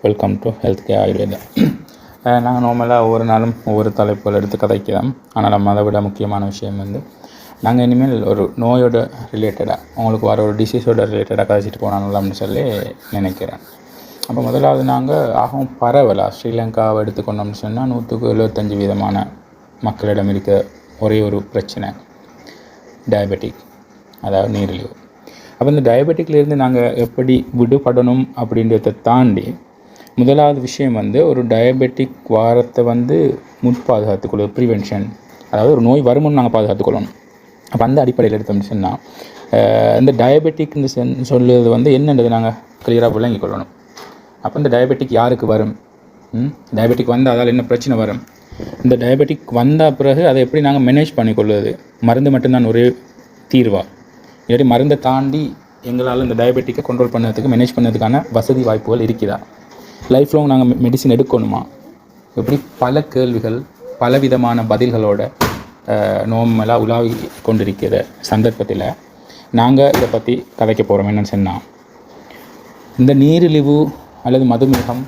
Welcome to health care Ayurveda. நாங்கள் நார்மலாக ஒவ்வொரு நாளும் ஒவ்வொரு தலைப்புகள் எடுத்து கதைக்கிறோம். ஆனால் அதை விட முக்கியமான விஷயம் நாங்கள் இனிமேல் ஒரு நோயோட ரிலேட்டடாக உங்களுக்கு வர ஒரு டிசீஸோட ரிலேட்டடாக கதைச்சிட்டு போனாங்களா அப்படின்னு சொல்லி நினைக்கிறேன். அப்போ முதலாவது நாங்கள் ஆகும் பரவலாக ஸ்ரீலங்காவை எடுத்துக்கொண்டோம்னு சொன்னால் 175% மக்களிடம் இருக்க ஒரே ஒரு பிரச்சனை டயபெட்டிக், அதாவது நீரிழிவு. அப்போ இந்த டயபெட்டிக்லேருந்து நாங்கள் எப்படி விடுபடணும் அப்படின்றத தாண்டி முதலாவது விஷயம் ஒரு டயபெட்டிக் வாரத்தை முற்பாதுகாத்துக்கொள்வது, ப்ரிவென்ஷன். அதாவது ஒரு நோய் வருமுன்னு நாங்கள் பாதுகாத்துக்கொள்ளணும். அப்போ அந்த அடிப்படையில் எடுத்தோம்னு சொன்னால் இந்த டயபெட்டிக் சொல்லுவது என்னன்றது நாங்கள் கிளியராக விளங்கிக் கொள்ளணும். அப்போ இந்த டயபெட்டிக் யாருக்கு வரும், டயபெட்டிக் வந்தால் அதால் என்ன பிரச்சனை வரும், இந்த டயபெட்டிக் வந்த பிறகு அதை எப்படி நாங்கள் மேனேஜ் பண்ணிக்கொள்வது, மருந்து மட்டும்தான் ஒரே தீர்வா, இல்லாட்டி மருந்தை தாண்டி எங்களால் இந்த டயபெட்டிக்கை கண்ட்ரோல் பண்ணுறதுக்கு மேனேஜ் பண்ணுறதுக்கான வசதி வாய்ப்புகள் இருக்குதா, லைஃப் லாங் நாங்கள் மெடிசின் எடுக்கணுமா, இப்படி பல கேள்விகள் பலவிதமான பதில்களோட நோமெல்லாம் உலாவி கொண்டிருக்கிற சந்தர்ப்பத்தில் நாங்கள் இதை பற்றி கதைக்க போகிறோம். என்னென்னு சொன்னால், இந்த நீரிழிவு அல்லது மதுமேகம்,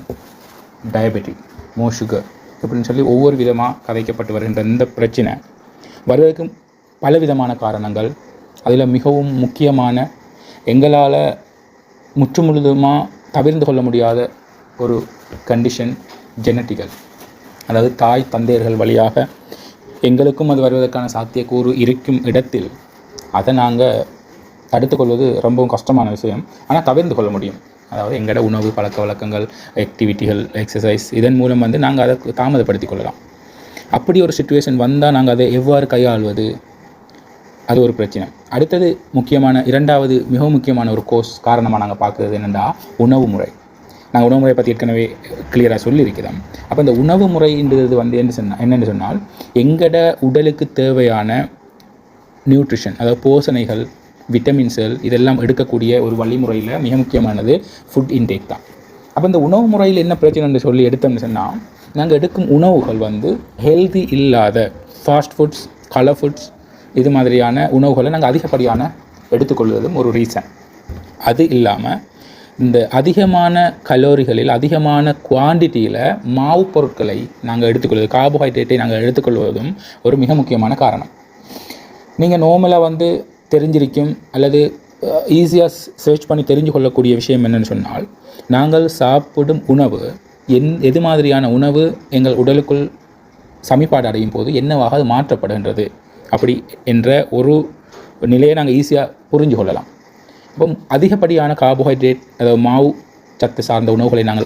டயபெட்டிக், மோ சுகர் இப்படின்னு சொல்லி ஒவ்வொரு விதமாக கதைக்கப்பட்டு வருகின்ற இந்த பிரச்சனை வருவதற்கு பலவிதமான காரணங்கள். அதில் மிகவும் முக்கியமான, எங்களால் முற்றுமுழுதுமாக தவிர்த்து கொள்ள முடியாத ஒரு கண்டிஷன் ஜெனட்டிக்கல். அதாவது தாய் தந்தையர்கள் வழியாக எங்களுக்கும் அது வருவதற்கான சாத்தியக்கூறு இருக்கும் இடத்தில் அதை நாங்கள் தடுத்துக்கொள்வது ரொம்பவும் கஷ்டமான விஷயம். ஆனால் தவிர்த்து கொள்ள முடியும். அதாவது எங்களோட உணவு பழக்க வழக்கங்கள், ஆக்டிவிட்டிகள், எக்ஸசைஸ், இதன் மூலம் நாங்கள் அதை தாமதப்படுத்தி கொள்ளலாம். அப்படி ஒரு சுச்சுவேஷன் வந்தால் நாங்கள் அதை எவ்வாறு கையாள்வது, அது ஒரு பிரச்சனை. அடுத்தது முக்கியமான, இரண்டாவது மிகவும் முக்கியமான ஒரு காரணமாக நாங்கள் பார்க்குறது என்னென்னா உணவு முறை. நாங்கள் உணவு முறையை பற்றி ஏற்கனவே கிளியராக சொல்லியிருக்கிறோம். அப்போ இந்த உணவு முறைன்றது என்னென்னு சொன்னால் எங்களோட உடலுக்கு தேவையான நியூட்ரிஷன், அதாவது போஷணைகள், விட்டமின்ஸ்கள் இதெல்லாம் எடுக்கக்கூடிய ஒரு வழிமுறையில் மிக முக்கியமானது ஃபுட் இன்டேக் தான். அப்போ இந்த உணவு முறையில் என்ன பிரச்சனைன்னு சொல்லி எடுத்தோம்னு சொன்னால், நாங்கள் எடுக்கும் உணவுகள் ஹெல்தி இல்லாத ஃபாஸ்ட் ஃபுட்ஸ், கலர் ஃபுட்ஸ், இது மாதிரியான உணவுகளை நாங்கள் அதிகப்படியான எடுத்துக்கொள்வதும் ஒரு ரீசன். அது இல்லாமல் இந்த அதிகமான கலோரிகளில் அதிகமான குவான்டிட்டியில் மாவு பொருட்களை நாங்கள் எடுத்துக்கொள்வது, கார்போஹைட்ரேட்டை நாங்கள் எடுத்துக்கொள்வதும் ஒரு மிக முக்கியமான காரணம். நீங்கள் நார்மலாக தெரிஞ்சிருக்கும் அல்லது ஈஸியாக சர்ச் பண்ணி தெரிஞ்சு கொள்ளக்கூடிய விஷயம் என்னென்னு சொன்னால், நாங்கள் சாப்பிடும் உணவு எது மாதிரியான உணவு எங்கள் உடலுக்குள் சமிபாடு அடையும் போது என்னவாக அது மாற்றப்படுகின்றது அப்படி என்ற ஒரு நிலையை நாங்கள் ஈஸியாக புரிஞ்சு கொள்ளலாம். இப்போ அதிகப்படியான கார்போஹைட்ரேட், அதாவது மாவு சத்து சார்ந்த உணவுகளை நாங்கள்